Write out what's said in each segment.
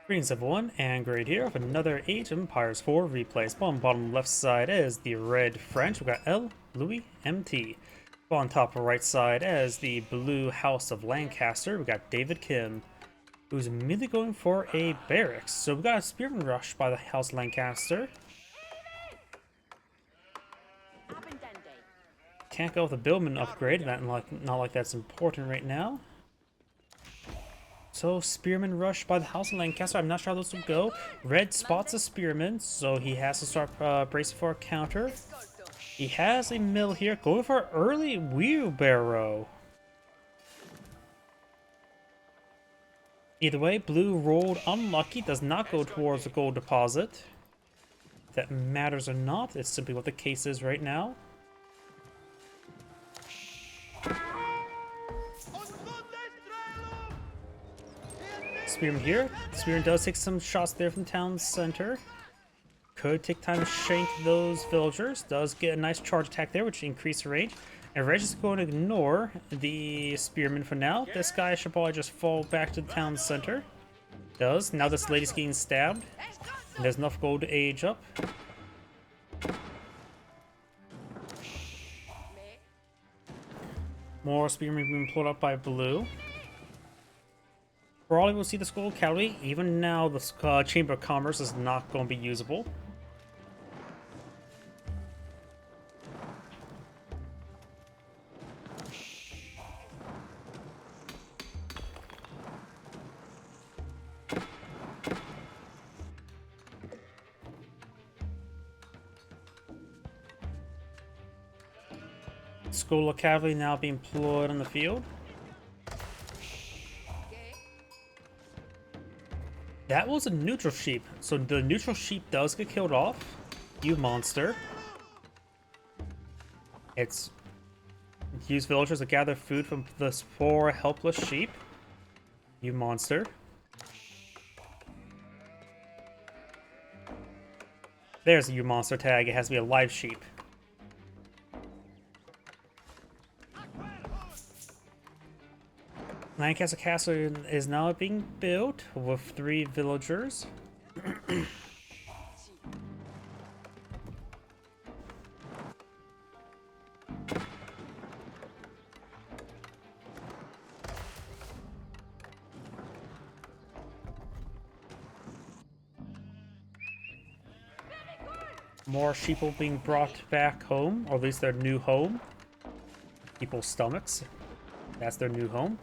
Greetings everyone, and Great here with another Age of Empires 4 replays. On the bottom left side is the red French, we've got El.loueMT. On top right side is the blue House of Lancaster, we've got David Kim, who's immediately going for a barracks. So we've got a spearman rush by the House of Lancaster. Can't go with a Billman upgrade, not like that's important right now. So, Spearman Rush by the House of Lancaster. I'm not sure how those will go. Red spots a Spearman, so he has to start bracing for a counter. He has a mill here. Going for an early wheelbarrow. Either way, blue rolled unlucky. Does not go towards the gold deposit. If that matters or not, it's simply what the case is right now. Spearman here. Spearman does take some shots there from town center. Could take time to shank those villagers. Does get a nice charge attack there, which increases range. And Reg is going to ignore the Spearman for now. This guy should probably just fall back to the town center. Does. Now this lady's getting stabbed. And there's enough gold to age up. More Spearmen being pulled up by blue. Probably will see the School Cavalry. Even now, the Chamber of Commerce is not going to be usable. School of Cavalry now being employed on the field. That was a neutral sheep, so the neutral sheep does get killed off. You monster. It's use villagers to gather food from the poor helpless sheep. You monster. There's a you monster tag, it has to be a live sheep. Lancaster Castle is now being built with 3 villagers. More sheeple being brought back home, or at least their new home. People's stomachs. That's their new home.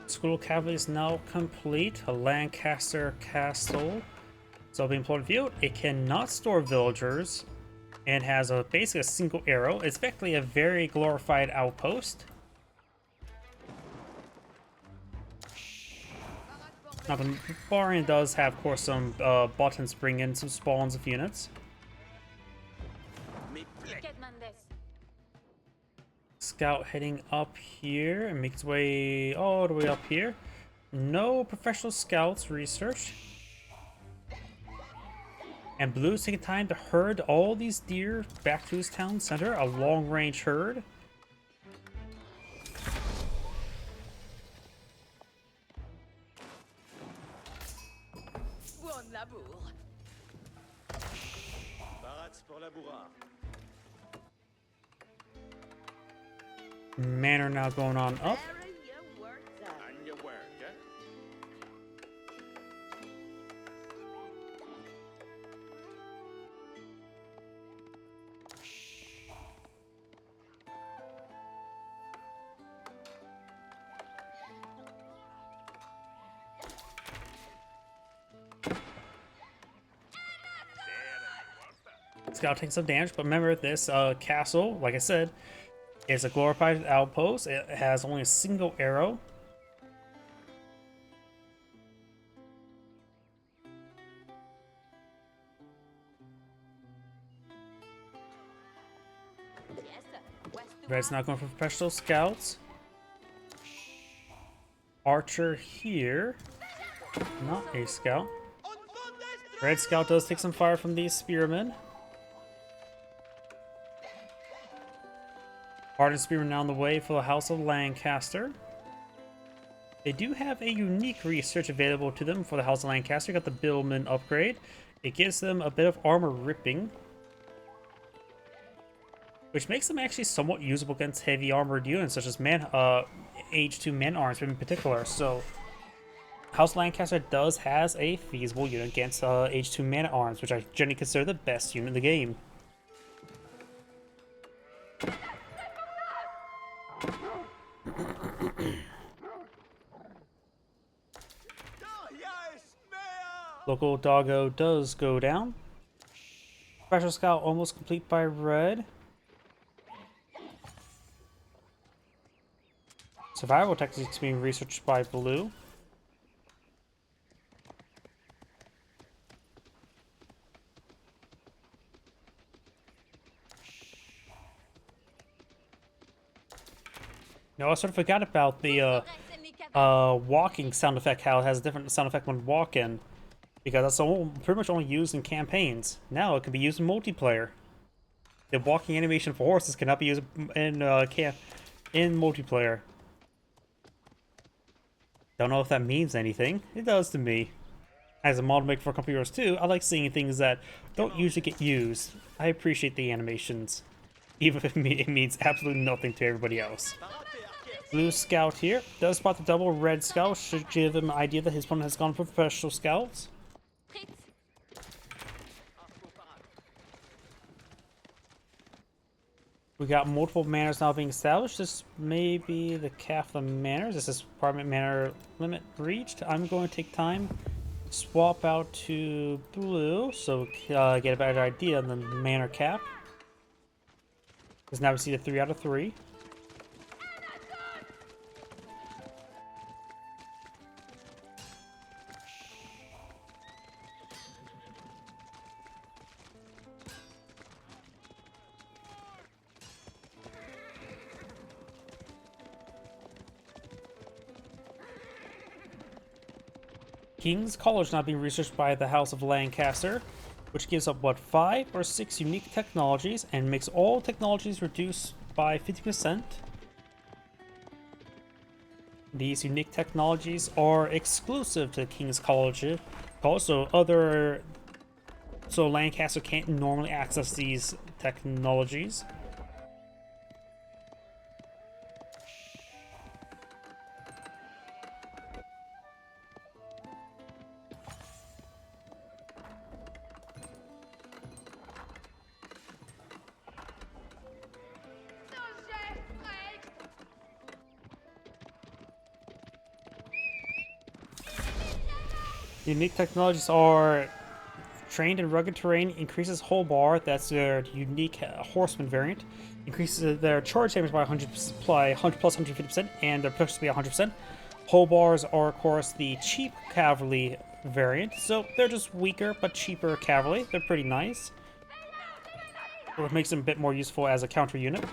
School Cavalry is now complete. A Lancaster Castle. So being plotted view, it cannot store villagers and has basically a single arrow. It's effectively a very glorified outpost. Now the Barbarian does have, of course, some buttons bring in some spawns of units. Scout heading up here and makes its way all the way up here. No professional scouts research. And Blue's taking time to herd all these deer back to his town center, a long-range herd. Manor now going on up. Scout taking some damage, but remember this castle, like I said, is a glorified outpost. It has only a single arrow. Red's not going for professional scouts. Archer here. Not a scout. Red scout does take some fire from these spearmen. Hardened spearmen now on the way for the House of Lancaster. They do have a unique research available to them for the House of Lancaster. You got the Billman upgrade. It gives them a bit of armor ripping, which makes them actually somewhat usable against heavy armored units, such as Age 2 man arms in particular. So, House of Lancaster does has a feasible unit against Age 2 man arms, which I generally consider the best unit in the game. Local doggo does go down. Special scout almost complete by red. Survival techniques being researched by blue. No, I sort of forgot about the walking sound effect, how it has a different sound effect when walking. Because that's pretty much only used in campaigns. Now it can be used in multiplayer. The walking animation for horses cannot be used in multiplayer. Don't know if that means anything. It does to me. As a model maker for computers too, I like seeing things that don't usually get used. I appreciate the animations, even if it means absolutely nothing to everybody else. Blue scout here does spot the double. Red scout should give him an idea that his opponent has gone for professional scouts. We got multiple manors now being established. This may be the cap of the manors. This is apartment manor limit reached. I'm going to take time, swap out to blue, so get a better idea on the manor cap. Because now we see the 3 out of 3. King's College now being researched by the House of Lancaster, which gives up, what, 5 or 6 unique technologies and makes all technologies reduced by 50%. These unique technologies are exclusive to King's College. Also, so Lancaster can't normally access these technologies. Unique technologies are trained in rugged terrain, increases whole bar, that's their unique horseman variant, increases their charge damage by 100 plus 150%, and their push speed 100%. Whole bars are, of course, the cheap cavalry variant, so they're just weaker but cheaper cavalry. They're pretty nice. It makes them a bit more useful as a counter unit.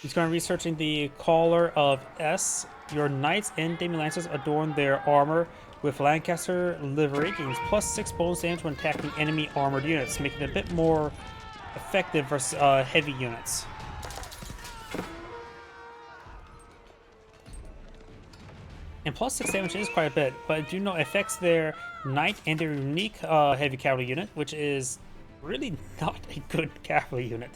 He's going to be researching the collar of S. Your knights and Damien Lancers adorn their armor with Lancaster livery, gains +6 bonus damage when attacking enemy armored units, making it a bit more effective versus heavy units. And +6 damage is quite a bit, but do know it affects their knight and their unique heavy cavalry unit, which is really not a good cavalry unit.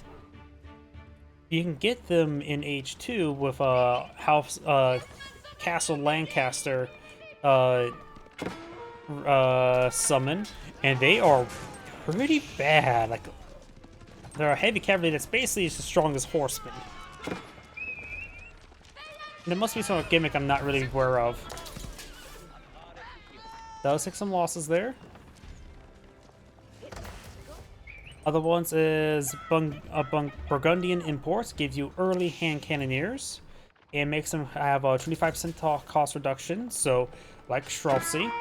You can get them in H2 with Castle Lancaster summoned, and they are pretty bad. Like, they're a heavy cavalry that's basically as strong as horsemen. And there must be some gimmick I'm not really aware of. Does take some losses there. Other ones is Burgundian Imports, gives you early hand cannoneers, and makes them have a 25% cost reduction. So, like Streltsy,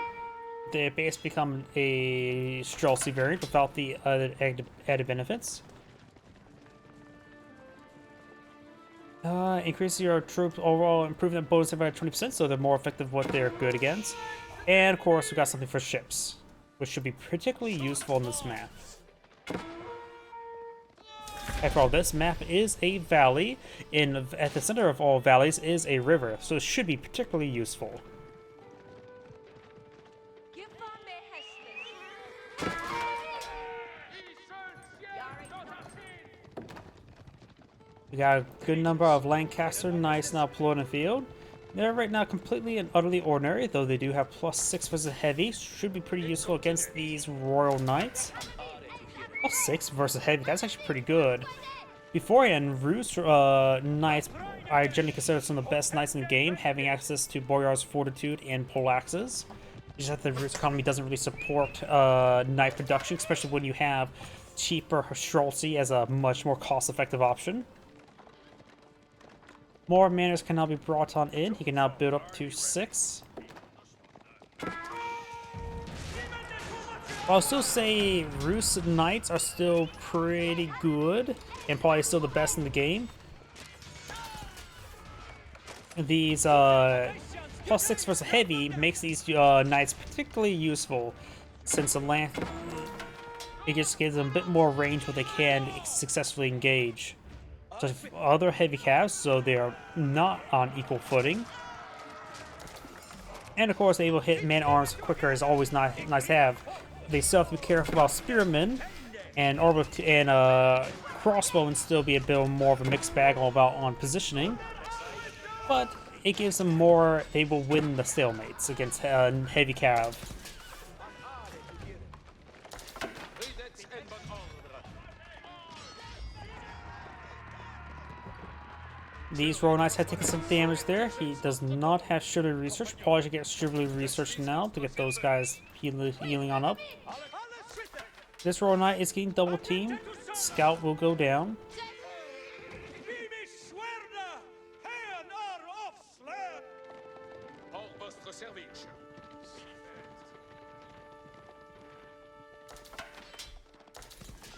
they basically become a Streltsy variant without the added benefits. Increases your troops' overall improvement bonus by 20%, so they're more effective what they're good against. And of course, we got something for ships, which should be particularly useful in this map. After all, this map is a valley. At the center of all valleys is a river, so it should be particularly useful. We got a good number of Lancaster knights now deployed in the field. They're right now completely and utterly ordinary, though they do have +6 versus heavy. Should be pretty useful against these royal knights. +6 versus heavy, that's actually pretty good. Beforehand, Rus knights I generally consider some of the best knights in the game, having access to Boyar's Fortitude and poleaxes. It's just that the Rus economy doesn't really support knight production, especially when you have cheaper Streltsy as a much more cost-effective option. More manners can now be brought on in. He can now build up to 6. I'll still say Rus Knights are still pretty good, and probably still the best in the game. These +6 versus heavy makes these Knights particularly useful, since the length, it just gives them a bit more range where they can successfully engage. So other heavy calves, so they are not on equal footing. And of course, able to hit man-arms quicker is always nice to have. They still have to be careful about spearmen, and crossbow and still be a bit more of a mixed bag all about on positioning. But it gives them more, they will win the stalemates against heavy cav. These Royal Knights have taken some damage there. He does not have Chivalry Research. Probably should get Chivalry Research now to get those guys healing on up. This Royal Knight is getting double teamed. Scout will go down.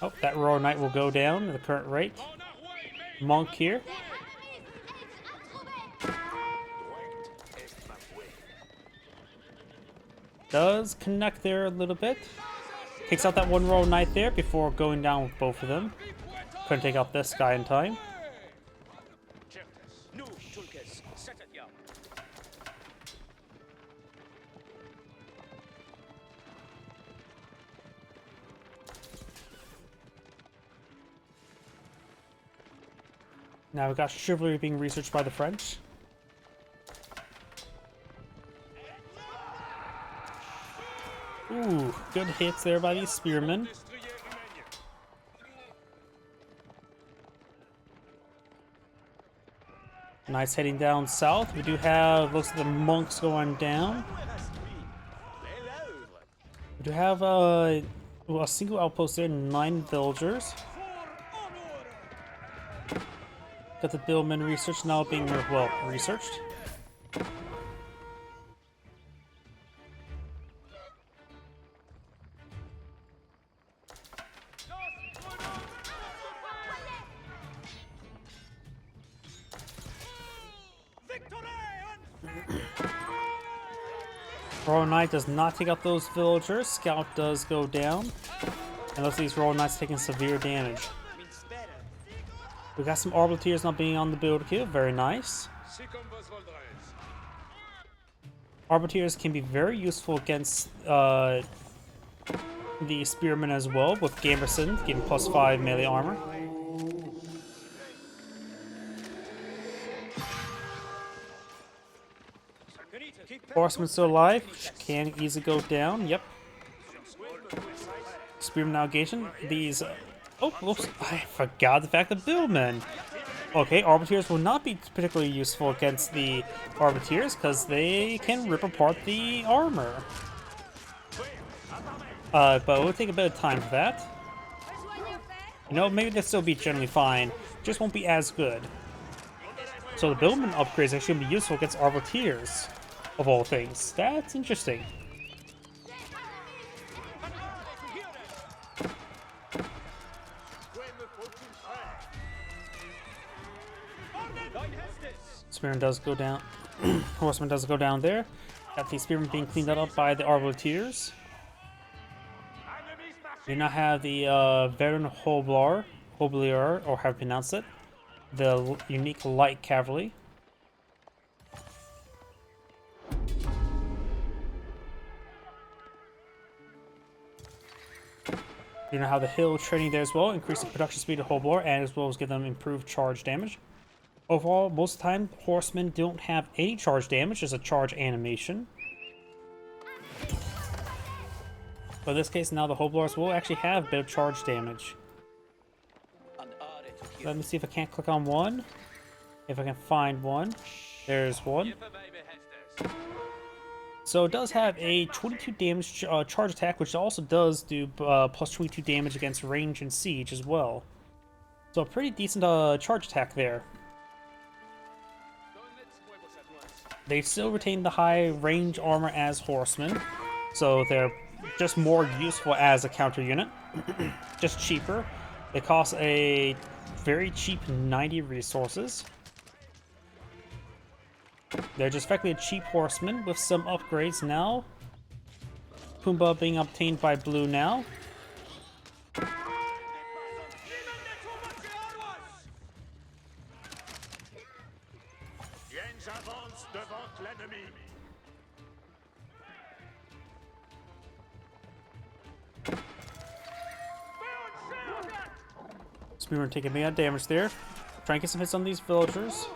Oh, that Royal Knight will go down at the current rate. Monk here. Does connect there a little bit. Takes out that one Royal Knight there before going down with both of them. Couldn't take out this guy in time. Now we've got Chivalry being researched by the French. Ooh, good hits there by these spearmen. Nice heading down south. We do have, looks like the monks going down. We do have a single outpost there, 9 villagers. Got the Billman research now being, well, researched. Royal Knight does not take out those villagers. Scout does go down. And looks like these Royal Knights taking severe damage. We got some Arbiteers not being on the build queue. Very nice. Arbiteers can be very useful against the Spearmen as well, with Gamberson getting +5 melee armor. Horseman still alive, can easily go down, yep. Spearman navigation, these... oh, whoops, I forgot the fact that Billmen. Okay, Arbiteers will not be particularly useful against the Arbiteers, because they can rip apart the armor. But it will take a bit of time for that. You know, maybe they'll still be generally fine, just won't be as good. So the Billman upgrades actually going to be useful against Arbiteers. Of all things. That's interesting. Spearman does go down. Horseman does go down there. Got the Spearman being cleaned up by the Arbaletiers. We now have the veteran Hoblar, or how to pronounce it, the unique light cavalry. You know how the hill training there as well, increasing production speed of Hoblar, and as well as give them improved charge damage. Overall, most of the time, horsemen don't have any charge damage, just a charge animation. But in this case, now the Hoblars will actually have a bit of charge damage. Let me see if I can't click on one. If I can find one. There's one. So it does have a 22 damage charge attack, which also does do plus 22 damage against range and siege as well. So a pretty decent charge attack there. They still retain the high range armor as horsemen, so they're just more useful as a counter unit. Just cheaper. They cost a very cheap 90 resources. They're just effectively a cheap horseman with some upgrades now. Pumbaa being obtained by blue now. Spearman taking bad damage there. Trying to get some hits on these villagers.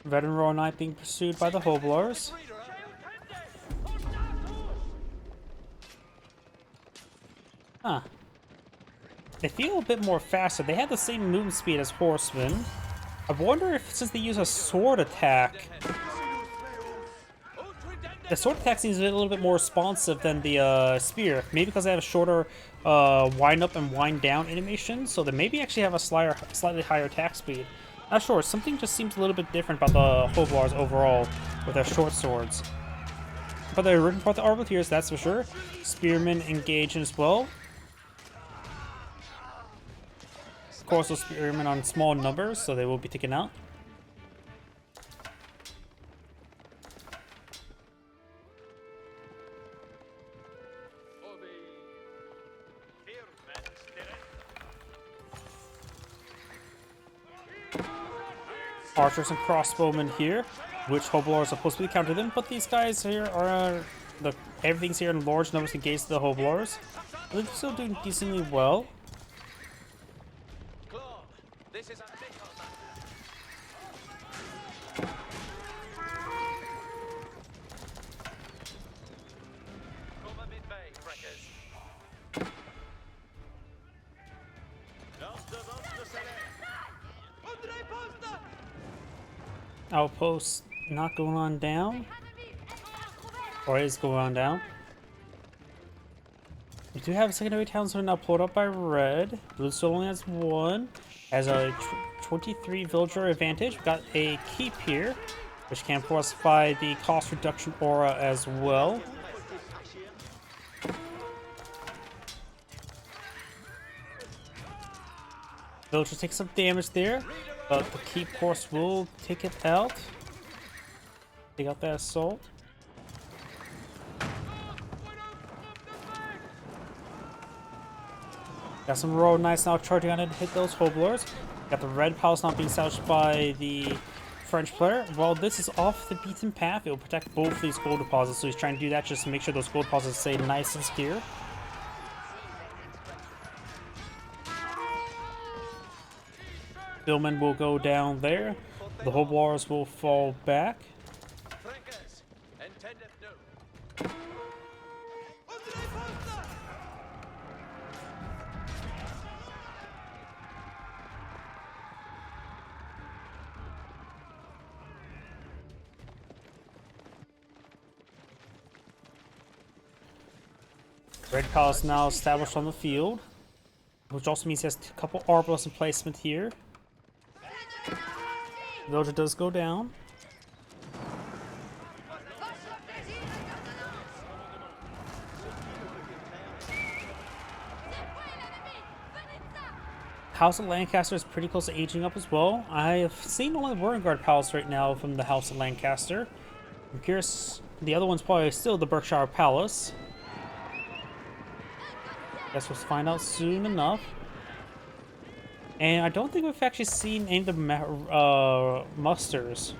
Veteran Royal Knight being pursued by the Hoblars. Huh. They feel a bit more faster. They have the same movement speed as horsemen. I wonder if, since they use a sword attack, the sword attack seems a little bit more responsive than the spear. Maybe because they have a shorter wind up and wind down animation, so they maybe actually have a slightly higher attack speed. Not sure. Something just seems a little bit different about the Hoblars overall with their short swords. But they're written for the Arbaletiers, that's for sure. Spearmen engage as well. Of course, those spearmen on small numbers, so they will be taken out. Archers and crossbowmen here, which Hoblars are supposed to be counter them, but these guys here are everything's here in large numbers against the Hoblars. They're still doing decently well. Outpost not going on down, or is going on down. We do have a secondary town zone now pulled up by red. Blue still only has one. Has a 23 villager advantage. We've got a keep here, which can provide the cost reduction aura as well. Villager takes some damage there, but the keep course will take it out. Take out that assault. Got some Royal Knights now charging on it to hit those Hoblars. Got the red palace not being salvaged by the French player. While this is off the beaten path, it will protect both of these gold deposits, so he's trying to do that just to make sure those gold deposits stay nice and secure. Billman will go down there. The Hoblars will fall back. Red Palace now established on the field, which also means he has a couple arbalists in placement here. Villager does go down. House of Lancaster is pretty close to aging up as well. I have seen only the Warren Palace right now from the House of Lancaster. I'm curious, the other one's probably still the Berkshire Palace. Guess we'll find out soon enough. And I don't think we've actually seen any of the musters.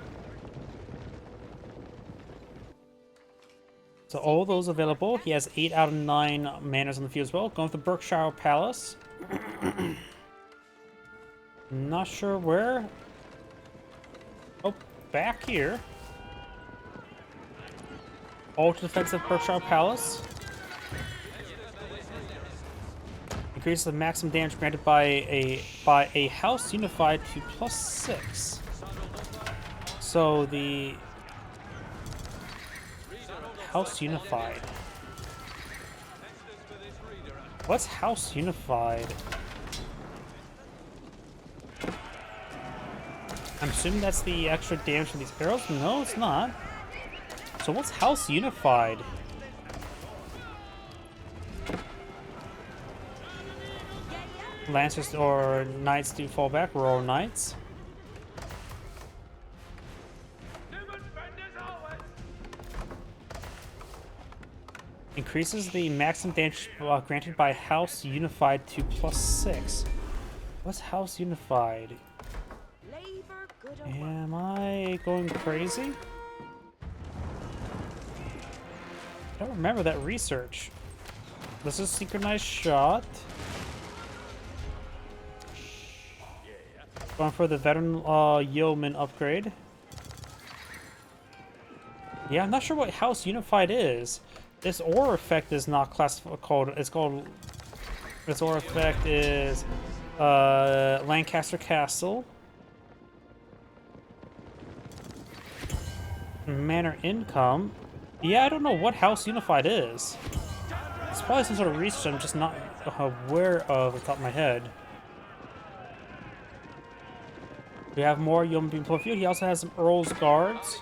So all those available. He has 8 out of 9 manors on the field as well. Going with the Berkshire Palace. Not sure where. Oh, back here. Ultra defensive Berkshire Palace. Increases the maximum damage granted by a house unified to +6. So the house unified. What's house unified? I'm assuming that's the extra damage from these arrows? No, it's not. So what's house unified? Lancers or knights do fall back, royal knights. Increases the maximum damage granted by house unified to +6. What's house unified? Am I going crazy? I don't remember that research. This is synchronized shot. Going for the veteran yeoman upgrade. Yeah, I'm not sure what house unified is. This aura effect is not classified. It's called. This aura effect is Lancaster Castle. Manor income. Yeah, I don't know what house unified is. It's probably some sort of research I'm just not aware of off the top of my head. We have more yeomen being put field. He also has some Earl's Guards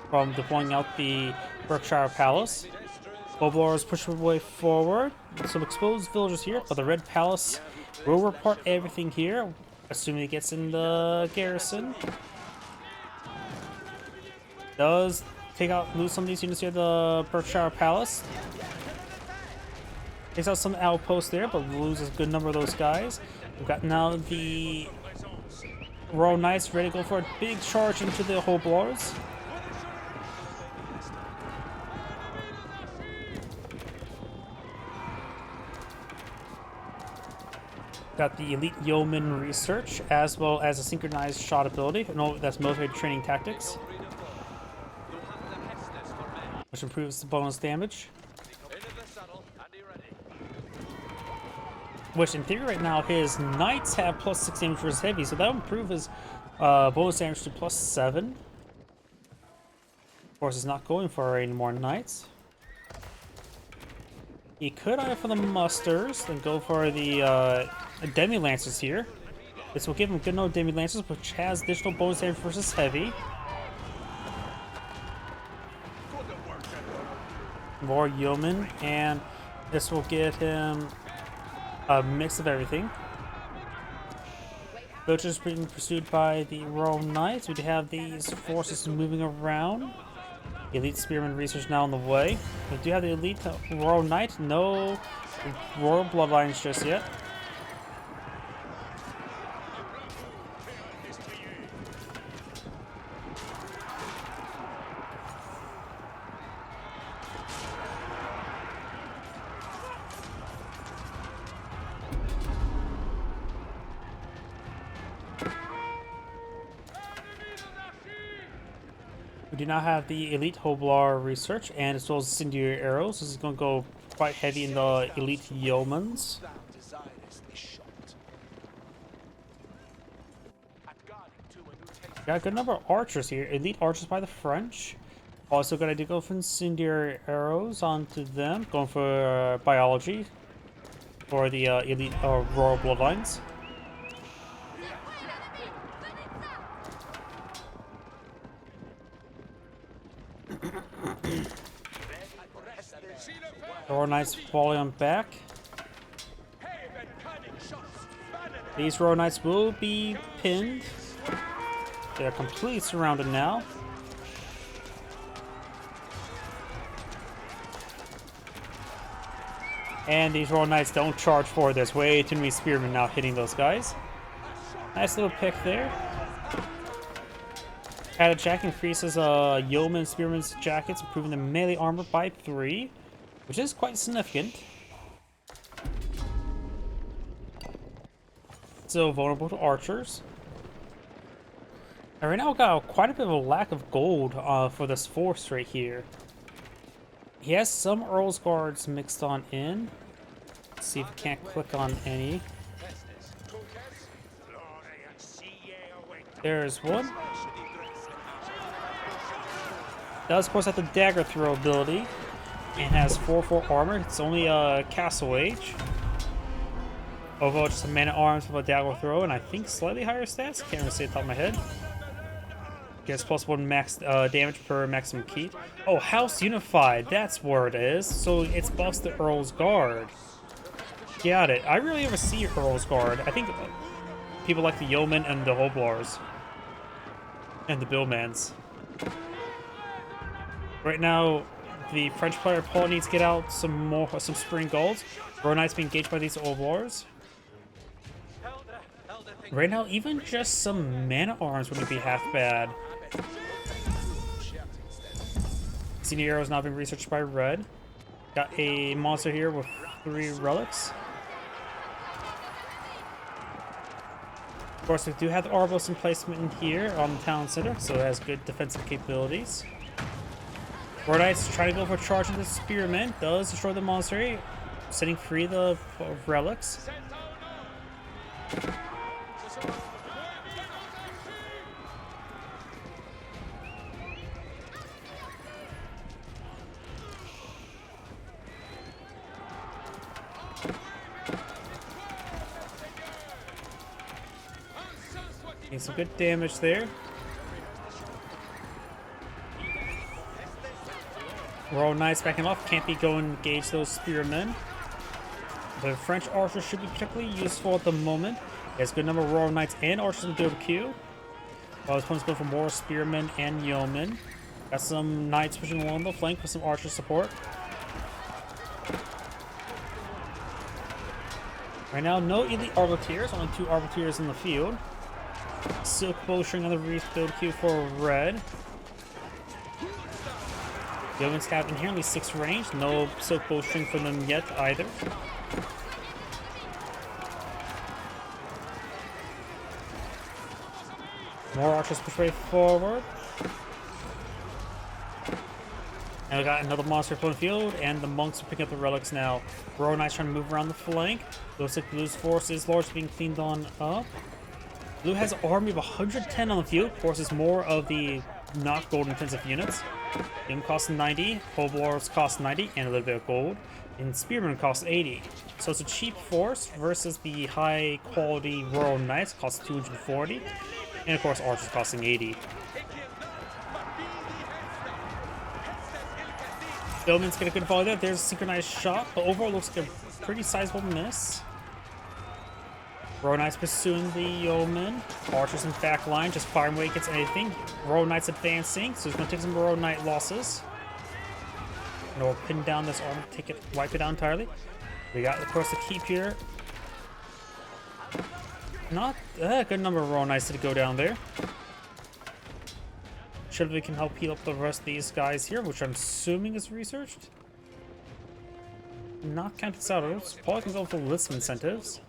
from deploying out the Berkshire Palace. Boblars push their way forward. Some exposed villagers here, but the Red Palace will report everything here, assuming it gets in the garrison. Does lose some of these units here at the Berkshire Palace. Takes out some outposts there, but loses a good number of those guys. We've got now the Royal Knights ready to go for a big charge into the Hoblars. Got the Elite Yeoman Research, as well as a synchronized shot ability. No, that's military training tactics, which improves the bonus damage. Which, in theory, right now, his knights have +6 damage for his heavy, so that will improve his bonus damage to +7. Of course, he's not going for any more knights. He could opt for the musters, then go for the demi-lancers here. This will give him a good number of demi-lancers, which has additional bonus damage versus heavy. More yeomen, and this will get him a mix of everything. Villagers being pursued by the Royal Knights. We do have these forces moving around. Elite Spearman Research now on the way. We do have the Elite Royal Knight. No Royal Bloodlines just yet. We do now have the Elite Hoblar Research, and as well as Incendiary Arrows. This is going to go quite heavy in the Elite Yeomans. Got a good number of archers here. Elite archers by the French. Also got to go for incendiary arrows onto them. Going for biology for the elite royal bloodlines. Royal Knights falling on back. These Royal Knights will be pinned. They're completely surrounded now. And these Royal Knights don't charge forward. There's way too many spearmen now hitting those guys. Nice little pick there. Added jack increases yeoman spearman's jackets, improving the melee armor by 3, which is quite significant. So vulnerable to archers. And right now, got quite a bit of a lack of gold for this force right here. He has some Earl's Guards mixed on in. Let's see if we can't click on any. There's one. Does, of course, have the dagger throw ability and has 4/4 armor. It's only a castle age. Although just a man at arms with a dagger throw, and I think slightly higher stats. Can't really say off the top of my head. Gets +1 max damage per maximum key. Oh, House Unified. That's where it is. So it's buffs the Earl's Guard. Got it. I rarely ever see Earl's Guard. I think people like the Yeomen and the Hoblars. And the Billmans. Right now, the French player Paul needs to get out some spring golds. Royal Knights being engaged by these Hoblars. Right now, even just some man-at-arms wouldn't be half bad. Senior arrows now being researched by Red. Got a monster here with 3 relics. Of course, we do have the Arbos in placement in here on the town center, so it has good defensive capabilities. Royal Knights try to go for a charge into the Spearman. Does destroy the monster, setting free the relics. Getting some good damage there. Royal Knights backing off. Can't be going to engage those spearmen. The French archers should be particularly useful at the moment. He has a good number of Royal Knights and archers in the double queue. While his opponent's going for more spearmen and yeomen. Got some knights pushing along the flank with some archer support. Right now, no elite arbiteers, only 2 arbiteers in the field. Silk bowstring on the reef build queue for Red. The Yeomans have inherently 6 range, no silk bowstring for them yet either. More archers push way forward. And we got another monster from the field, and the monks are picking up the relics now. Royal Knights trying to move around the flank. Looks like Blue's force is largely being cleaned on up. Blue has an army of 110 on the field. Forces more of the not gold intensive units. Them cost 90, Hoblars cost 90 and a little bit of gold, and Spearmen cost 80. So it's a cheap force versus the high quality Royal Knights cost 240, and of course archers costing 80. Yeoman's get a good volley there. There's a synchronized shot, but overall looks like a pretty sizable miss. Royal Knights pursuing the Yeoman. Archers in back line, just firing away against anything. Royal Knights advancing, so he's going to take some Royal Knight losses. And we'll pin down this armor, take it, wipe it down entirely. We got, of course, the keep here. Not a good number of Royal Knights to go down there. Surely we can help heal up the rest of these guys here, which I'm assuming is researched. Not counted Saddles. Probably can go for list incentives.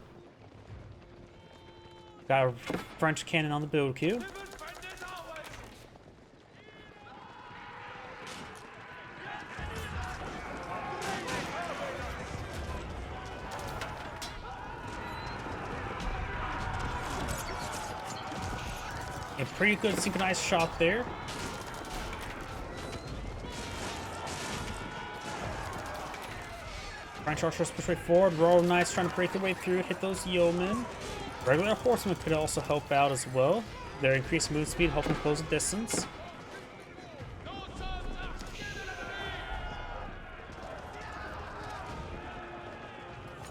Got a French cannon on the build queue. A pretty good synchronized shot there. French archers push right forward. Royal Knights trying to break their way through, hit those yeomen. Regular horsemen could also help out as well. Their increased move speed helping close the distance.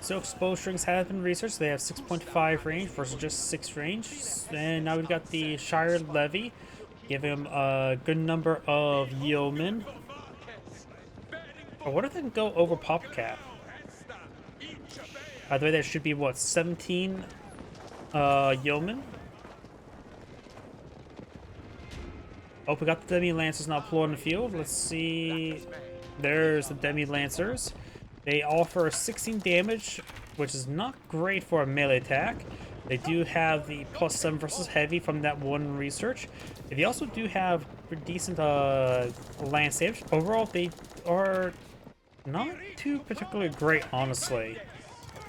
Silk's bowstrings have been researched. They have 6.5 range versus just 6 range. And now we've got the Shire Levy. Give him a good number of yeomen. I wonder if they can go over pop cap. By the way, there should be, what, 17 yeomen? Oh, we got the Demi Lancers now deployed in the field. Let's see. There's the Demi Lancers. They offer 16 damage, which is not great for a melee attack. They do have the +7 versus heavy from that one research. They also do have decent land saves. Overall, they are not too particularly great, honestly.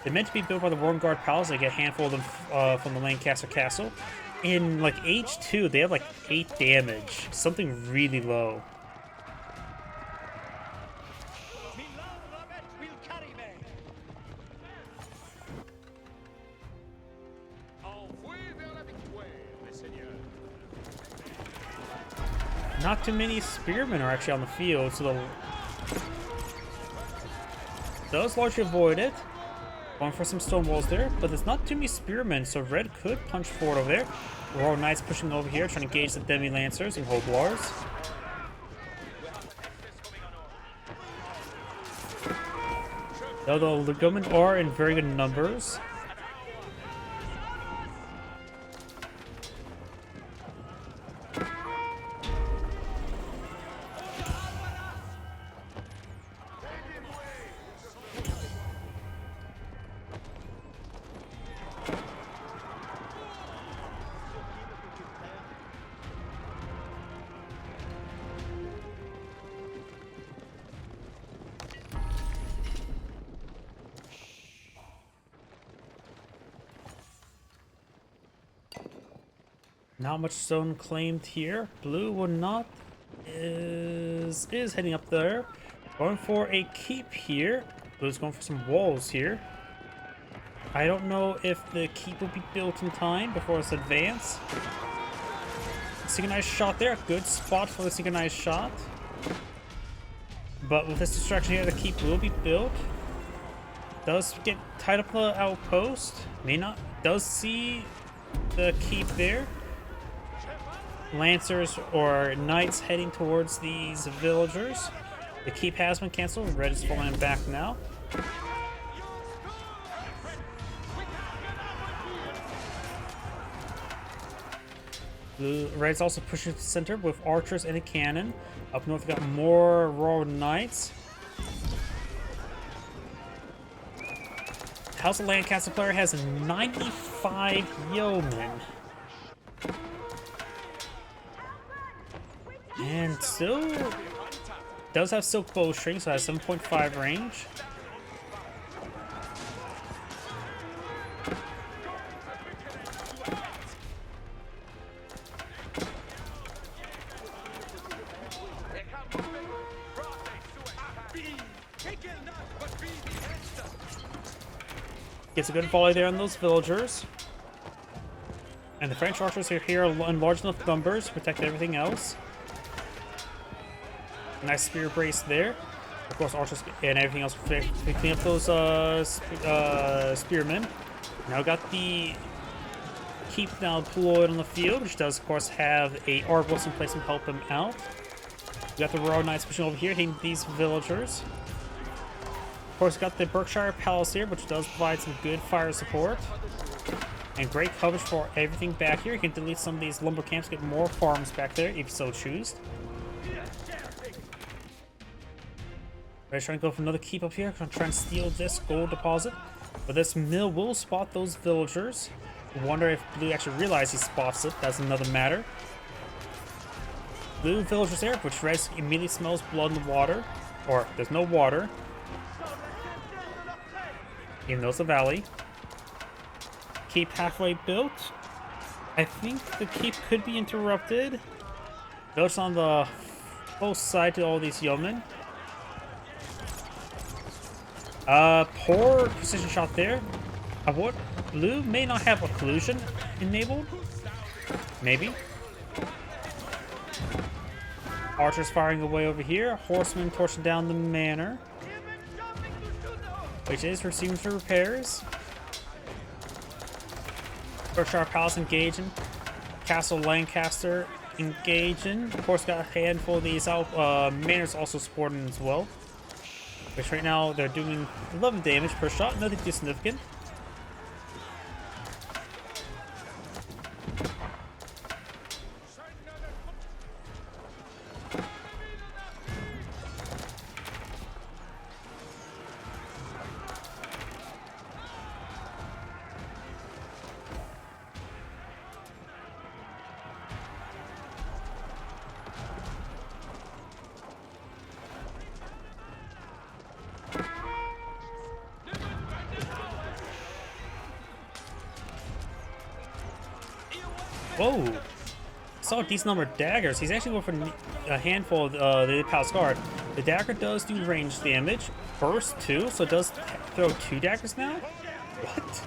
They're meant to be built by the Warren Guard Palace. They get a handful of them from the Lancaster Castle. In like H2, they have like 8 damage, something really low. Not too many spearmen are actually on the field, so those largely avoid it. Going for some stone walls there, but there's not too many spearmen, so red could punch forward over there. Royal Knights pushing over here, trying to engage the Demi Lancers and Hoblars. Though the Legomen are in very good numbers. Not much stone claimed here. Blue will not is heading up there. Going for a keep here. Blue's going for some walls here. I don't know if the keep will be built in time before its advance. Synchronized shot there. Good spot for the synchronized shot. But with this distraction here, the keep will be built. Does get tied up the outpost. May not. Does see the keep there. Lancers or knights heading towards these villagers. The keep has been canceled. Red is falling back now. Red's also pushing to the center with archers and a cannon. Up north, we got more Royal Knights. House of Lancaster player has 95 yeomen. And still does have silk bowstring, so has 7.5 range. Gets a good volley there on those villagers. And the French archers are here in large enough numbers to protect everything else. Nice spear brace there. Of course, archers and everything else to clean up those spearmen. Now got the keep now deployed on the field, which does, of course, have a arbalist in place to help him out. We got the Royal Knights pushing over here, hitting these villagers. Of course, got the Berkshire Palace here, which does provide some good fire support. And great coverage for everything back here. You can delete some of these lumber camps, get more farms back there if you so choose. Red's trying to go for another keep up here. Gonna try and steal this gold deposit. But this mill will spot those villagers. Wonder if Blue actually realizes he spots it. That's another matter. Blue villagers there, which Red immediately smells blood in the water. Or there's no water. Even though it's a valley. Keep halfway built. I think the keep could be interrupted. Villagers on the both side to all these yeomen. Poor precision shot there. What? Blue may not have occlusion enabled. Maybe. Archers firing away over here. Horsemen torching down the manor, which is receiving for repairs. Berkshire Palace engaging. Castle Lancaster engaging. Of course, got a handful of these out. Manors also supporting as well. Which right now they're doing 11 damage per shot. Nothing too significant. Whoa! Saw a decent number of daggers. He's actually going for a handful of the Palace Guard. The dagger does do range damage. Burst too, so it does throw 2 daggers now? What?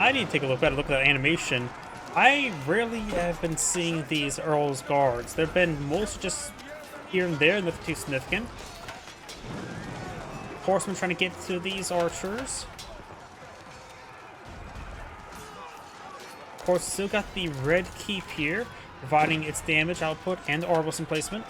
I need to take a better look at that animation. I rarely have been seeing these Earl's Guards. They've been mostly just here and there, nothing too significant. Horsemen trying to get to these archers. Of course, still got the red keep here, providing its damage output and the arbalist placement.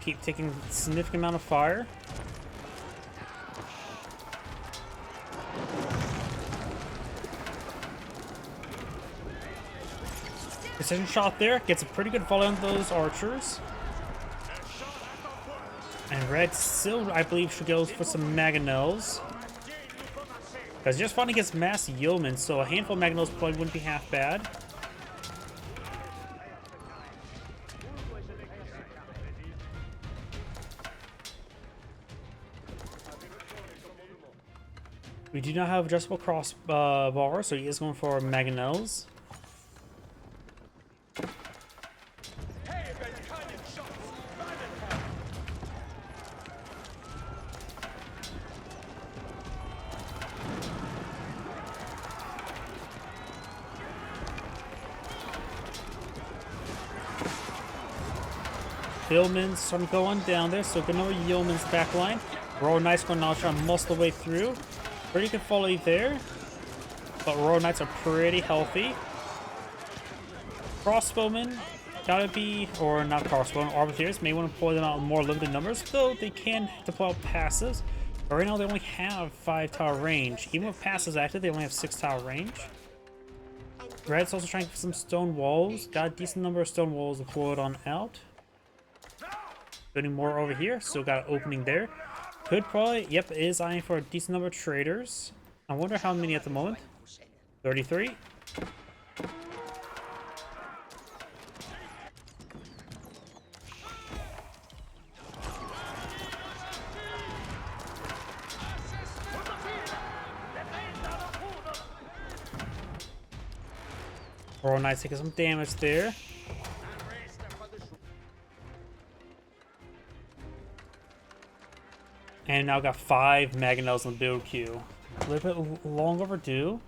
Keep taking a significant amount of fire. Precision shot there, gets a pretty good volley on those archers. And red still, I believe, should go for some mangonels. Because just fighting against mass yeomen, so a handful of mangonels probably wouldn't be half bad. We do not have adjustable crossbar, so he is going for mangonels. Yeoman's starting to go on down there, so good over Yeoman's backline. Royal Knights going to now try to muscle their way through. Pretty good volley there, but Royal Knights are pretty healthy. Crossbowmen gotta be, or not crossbowmen, arbiters may want to pull them out in more limited numbers, though they can deploy passives. But right now they only have 5 tower range. Even with passives active, they only have 6 tower range. Red's also trying for some stone walls. Got a decent number of stone walls deployed on out. Building more over here, so got an opening there. Could probably, yep, it is eyeing for a decent number of traders. I wonder how many at the moment. 33. Royal Knights taking some damage there. And now got 5 mangonels in the build queue. A little bit long overdue.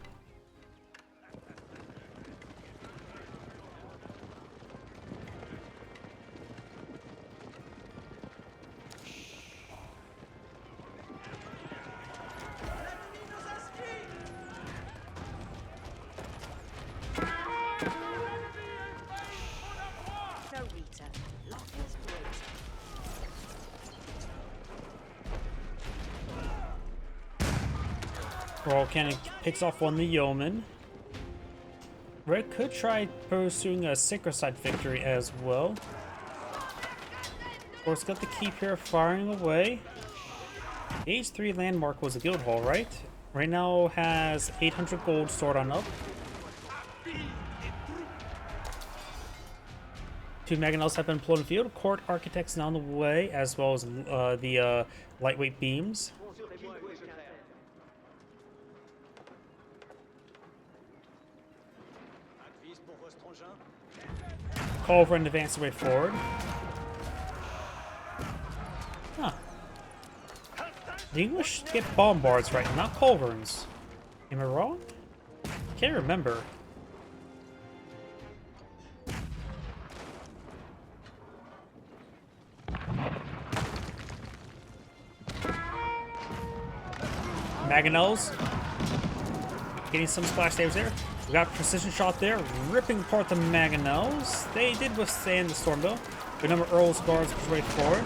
Royal Cannon picks off one of the yeomen. Red could try pursuing a Synchroside victory as well. Of course, got the keep here firing away. Age 3 landmark was a guild hall, right? Right now has 800 gold stored on up. 2 mangonels have been employed in the field. Court architects now on the way, as well as the lightweight beams. Culver and advance the way forward. Huh. The English get bombards right, not culverins. Am I wrong? Can't remember. Mangonels. Getting some splash damage there. We got precision shot there, ripping apart the mangonels. They did withstand the storm though. Good number of Earl's guards push way forward.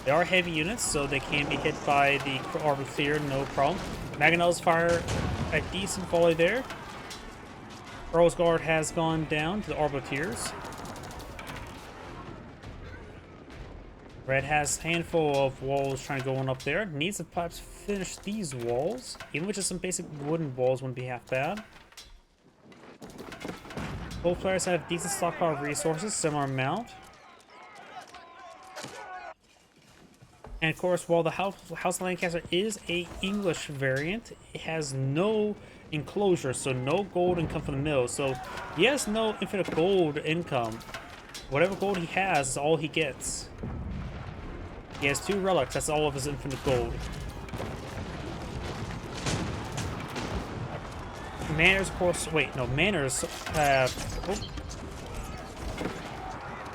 They are heavy units, so they can be hit by the Arbaletier, no problem. Mangonels fire a decent volley there. Earl's guard has gone down to the Arbaletiers. Red has a handful of walls trying to go on up there. Needs to perhaps finish these walls. Even with just some basic wooden walls wouldn't be half bad. Both players have decent stockpile of resources, similar amount. And of course, while the House of Lancaster is a English variant, it has no enclosure, so no gold income from the mill. So he has no infinite gold income. Whatever gold he has is all he gets. He has 2 relics, that's all of his infinite gold. Manors, of course, wait, no, Manors have... Oh.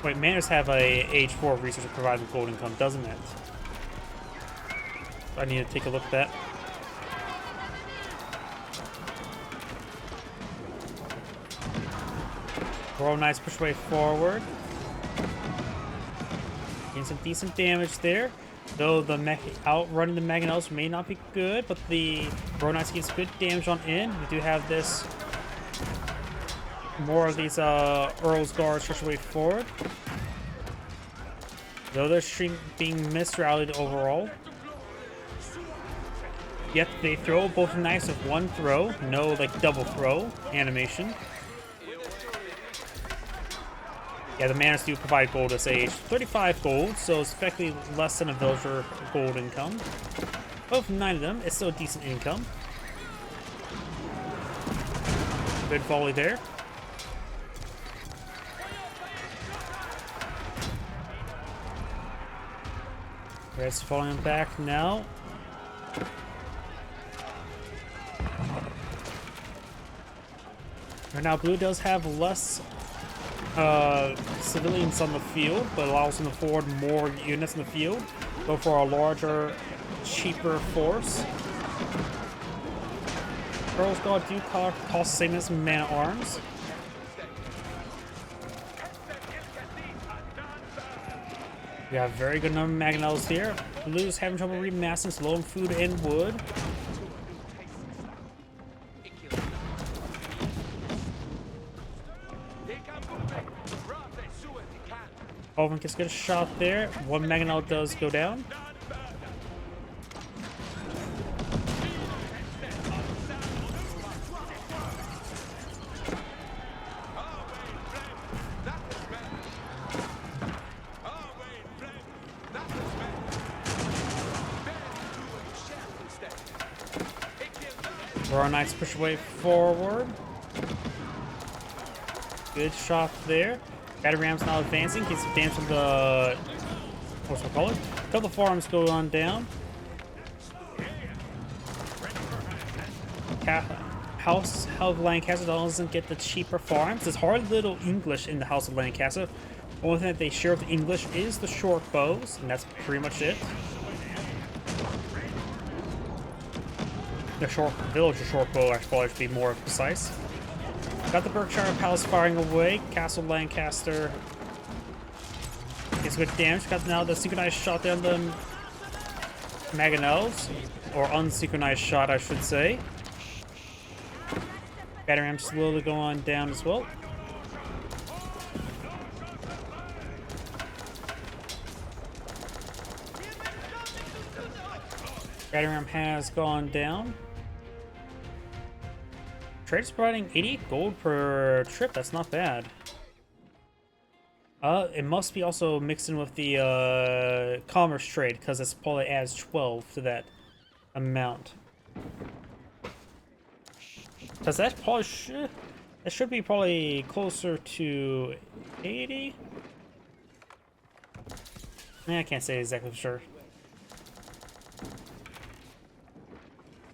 Wait, Manors have a age 4 research providing gold income, doesn't it? I need to take a look at that. Royal Knights push way forward. Getting some decent damage there. Though the outrunning the mangonels may not be good, but the Royal Knights gets good damage on in. We do have this. More of these Earl's guards push way forward. Though they're being misrouted overall. Yet they throw both knights with 1 throw, no like double throw animation. Yeah, the Manors do provide gold as age. 35 gold, so it's effectively less than a villager gold income. But with 9 of them, it's still a decent income. Good volley there. Red's falling back now. Right now, blue does have less civilians on the field, but allows them to forward more units in the field. Go for a larger, cheaper force. Earl's Guard do cost the same as man-at-arms. We have very good number of mangonels here. Blue's having trouble remassing, it's low on food and wood. Alvin gets a good shot there. 1 mangonel does go down. Royal Knights push away forward. Good shot there. Battery Ram's now advancing. Gets some damage from the... what's it called? A couple of farms go on down. House of Lancaster doesn't get the cheaper farms. There's hardly little English in the House of Lancaster. The only thing that they share with the English is the short bows, and that's pretty much it. The villager short bow, actually, to be more precise. Got the Berkshire Palace firing away. Castle Lancaster gets good damage. Got now the synchronized shot there on the mangonels, or unsynchronized shot, I should say. Battery Ram slowly going down as well. Battery Ram has gone down. Trade's providing 80 gold per trip. That's not bad. It must be also mixed in with the commerce trade, because it probably adds 12 to that amount. Because that probably should be probably closer to 80. I can't say exactly for sure.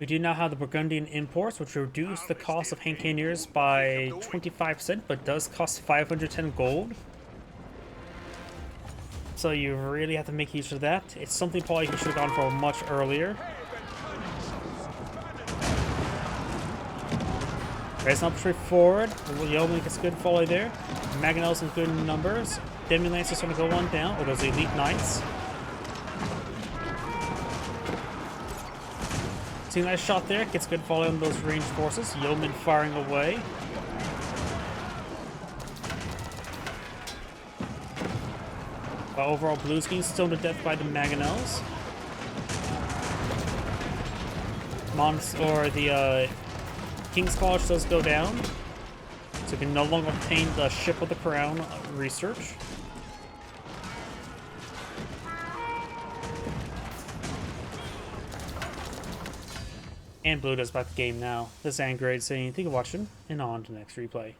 We do now have the Burgundian imports, which reduce the cost of hand cannoneers by 25%, but does cost 510 gold. So you really have to make use of that. It's something probably you should have gone for much earlier. Raising up straight forward. Yeoman gets good volley there. Mangonels in good numbers. Demi Lancers gonna go one down. Or those Elite Knights. See a nice shot there. Gets good volley on those ranged forces. Yeoman firing away. But overall, Blues getting stoned to death by the Mangonels. The King's College does go down, so you can no longer obtain the Ship of the Crown research. And Blue does back the game now. This is Angrade saying thank you for watching, and on to the next replay.